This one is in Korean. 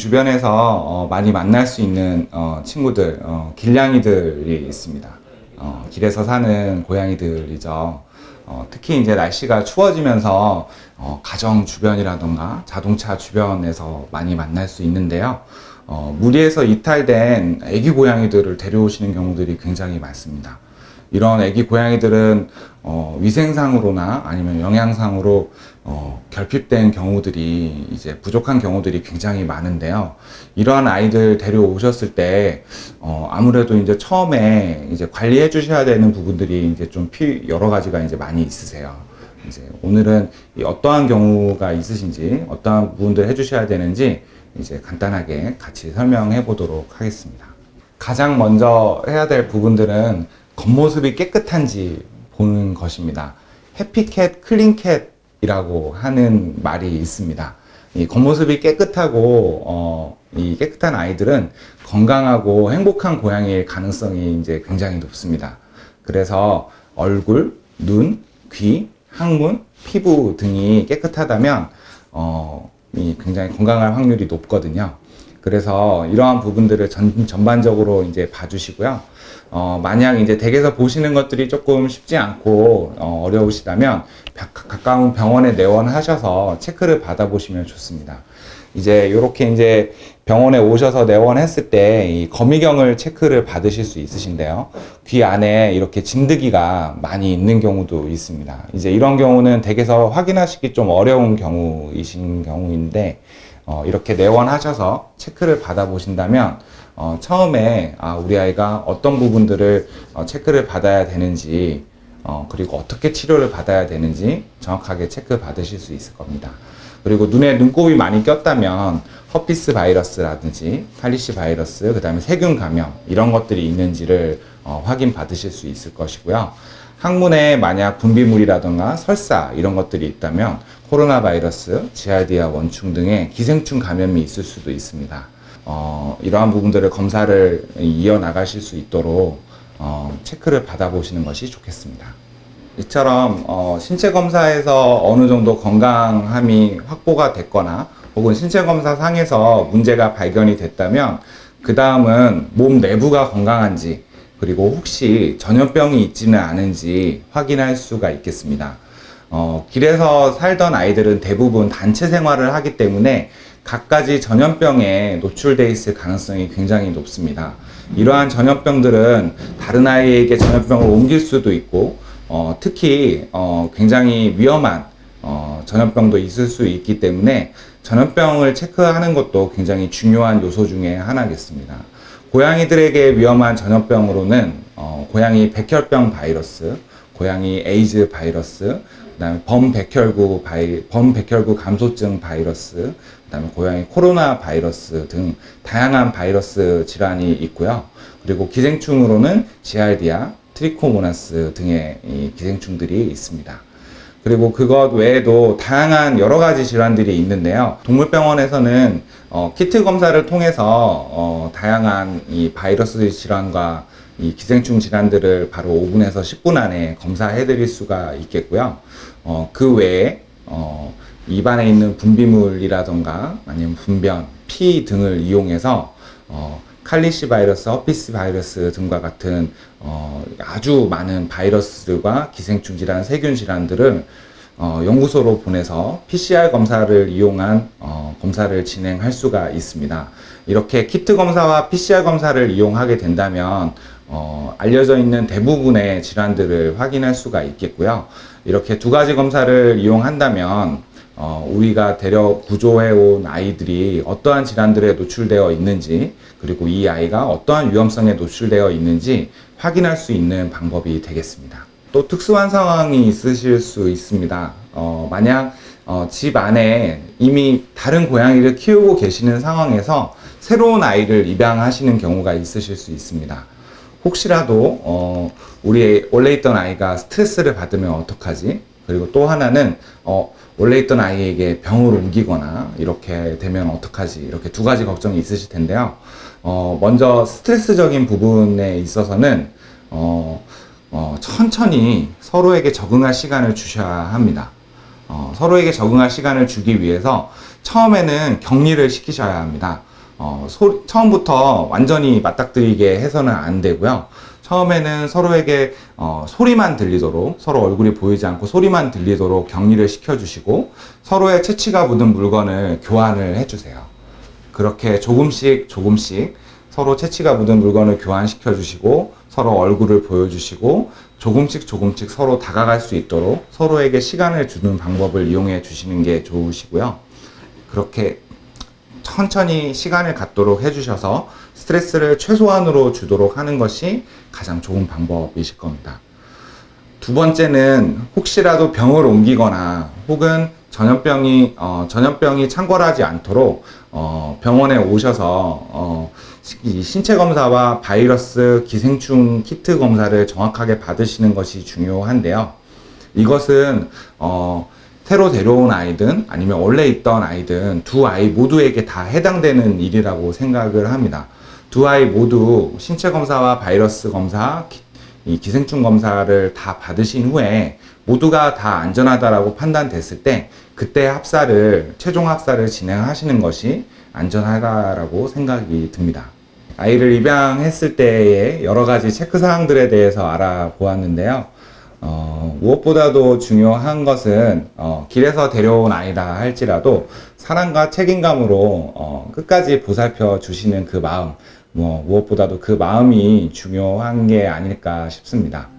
주변에서 많이 만날 수 있는 친구들, 길냥이들이 있습니다. 길에서 사는 고양이들이죠. 특히 이제 날씨가 추워지면서 가정 주변이라던가 자동차 주변에서 많이 만날 수 있는데요. 무리해서 이탈된 애기 고양이들을 데려오시는 경우들이 굉장히 많습니다. 이런 애기 고양이들은 위생상으로나 아니면 영양상으로 결핍된 경우들이 이제 부족한 경우들이 굉장히 많은데요. 이러한 아이들 데려오셨을 때 아무래도 이제 처음에 이제 관리해 주셔야 되는 부분들이 이제 좀 여러 가지가 이제 많이 있으세요. 이제 오늘은 어떠한 경우가 있으신지 어떠한 부분들 해주셔야 되는지 이제 간단하게 같이 설명해 보도록 하겠습니다. 가장 먼저 해야 될 부분들은 겉모습이 깨끗한지 보는 것입니다. 해피캣, 클린캣이라고 하는 말이 있습니다. 이 겉모습이 깨끗하고 이 깨끗한 아이들은 건강하고 행복한 고양이일 가능성이 이제 굉장히 높습니다. 그래서 얼굴, 눈, 귀, 항문, 피부 등이 깨끗하다면 이 굉장히 건강할 확률이 높거든요. 그래서 이러한 부분들을 전반적으로 이제 봐주시고요. 만약 이제 댁에서 보시는 것들이 조금 쉽지 않고 어려우시다면 가까운 병원에 내원하셔서 체크를 받아보시면 좋습니다. 이제 이렇게 이제 병원에 오셔서 내원했을 때 이 거미경을 체크를 받으실 수 있으신데요. 귀 안에 이렇게 진드기가 많이 있는 경우도 있습니다. 이제 이런 경우는 댁에서 확인하시기 좀 어려운 경우이신 경우인데 이렇게 내원하셔서 체크를 받아보신다면 처음에 우리 아이가 어떤 부분들을 체크를 받아야 되는지 그리고 어떻게 치료를 받아야 되는지 정확하게 체크 받으실 수 있을 겁니다. 그리고 눈에 눈곱이 많이 꼈다면 허피스 바이러스라든지 칼리시 바이러스, 그 다음에 세균 감염 이런 것들이 있는지를 확인 받으실 수 있을 것이고요. 항문에 만약 분비물이라든가 설사 이런 것들이 있다면 코로나 바이러스, 지하디아 원충 등의 기생충 감염이 있을 수도 있습니다. 이러한 부분들을 검사를 이어나가실 수 있도록 체크를 받아보시는 것이 좋겠습니다. 이처럼 신체 검사에서 어느 정도 건강함이 확보가 됐거나 혹은 신체 검사 상에서 문제가 발견이 됐다면 그 다음은 몸 내부가 건강한지 그리고 혹시 전염병이 있지는 않은지 확인할 수가 있겠습니다. 길에서 살던 아이들은 대부분 단체 생활을 하기 때문에 갖가지 전염병에 노출되어 있을 가능성이 굉장히 높습니다. 이러한 전염병들은 다른 아이에게 전염병을 옮길 수도 있고 특히 굉장히 위험한 전염병도 있을 수 있기 때문에 전염병을 체크하는 것도 굉장히 중요한 요소 중에 하나겠습니다. 고양이들에게 위험한 전염병으로는 고양이 백혈병 바이러스, 고양이 에이즈 바이러스, 그다음에 범백혈구 감소증 바이러스, 그다음에 고양이 코로나 바이러스 등 다양한 바이러스 질환이 있고요. 그리고 기생충으로는 지알디아, 트리코모나스 등의 이 기생충들이 있습니다. 그리고 그것 외에도 다양한 여러 가지 질환들이 있는데요. 동물병원에서는 키트 검사를 통해서 다양한 이 바이러스 질환과 이 기생충 질환들을 바로 5분에서 10분 안에 검사해 드릴 수가 있겠고요. 그 외에 입안에 있는 분비물이라던가 아니면 분변, 피 등을 이용해서 칼리시 바이러스, 허피스 바이러스 등과 같은 아주 많은 바이러스들과 기생충 질환, 세균 질환들을 연구소로 보내서 PCR 검사를 이용한 검사를 진행할 수가 있습니다. 이렇게 키트 검사와 PCR 검사를 이용하게 된다면 알려져 있는 대부분의 질환들을 확인할 수가 있겠고요. 이렇게 두 가지 검사를 이용한다면 우리가 구조해 온 아이들이 어떠한 질환들에 노출되어 있는지 그리고 이 아이가 어떠한 위험성에 노출되어 있는지 확인할 수 있는 방법이 되겠습니다. 또 특수한 상황이 있으실 수 있습니다. 만약 집 안에 이미 다른 고양이를 키우고 계시는 상황에서 새로운 아이를 입양하시는 경우가 있으실 수 있습니다. 혹시라도 우리 원래 있던 아이가 스트레스를 받으면 어떡하지? 그리고 또 하나는 원래 있던 아이에게 병을 옮기거나 이렇게 되면 어떡하지? 이렇게 두 가지 걱정이 있으실 텐데요. 먼저 스트레스적인 부분에 있어서는 천천히 서로에게 적응할 시간을 주셔야 합니다. 서로에게 적응할 시간을 주기 위해서 처음에는 격리를 시키셔야 합니다. 처음부터 완전히 맞닥뜨리게 해서는 안 되고요. 처음에는 서로에게 소리만 들리도록, 서로 얼굴이 보이지 않고 소리만 들리도록 격리를 시켜주시고 서로의 채취가 묻은 물건을 교환을 해주세요. 그렇게 조금씩 서로 채취가 묻은 물건을 교환시켜 주시고 서로 얼굴을 보여주시고 조금씩 서로 다가갈 수 있도록 서로에게 시간을 주는 방법을 이용해 주시는 게 좋으시고요. 그렇게 천천히 시간을 갖도록 해주셔서 스트레스를 최소한으로 주도록 하는 것이 가장 좋은 방법이실 겁니다. 두 번째는 혹시라도 병을 옮기거나 혹은 전염병이 창궐하지 않도록 병원에 오셔서 이 신체 검사와 바이러스 기생충 키트 검사를 정확하게 받으시는 것이 중요한데요. 이것은 새로 데려온 아이든 아니면 원래 있던 아이든 두 아이 모두에게 다 해당되는 일이라고 생각을 합니다. 두 아이 모두 신체 검사와 바이러스 검사, 이 기생충 검사를 다 받으신 후에 모두가 다 안전하다라고 판단됐을 때 그때 최종 합사를 진행하시는 것이 안전하다라고 생각이 듭니다. 아이를 입양했을 때의 여러 가지 체크 사항들에 대해서 알아보았는데요. 무엇보다도 중요한 것은 길에서 데려온 아이다 할지라도 사랑과 책임감으로 끝까지 보살펴 주시는 그 마음, 무엇보다도 그 마음이 중요한 게 아닐까 싶습니다.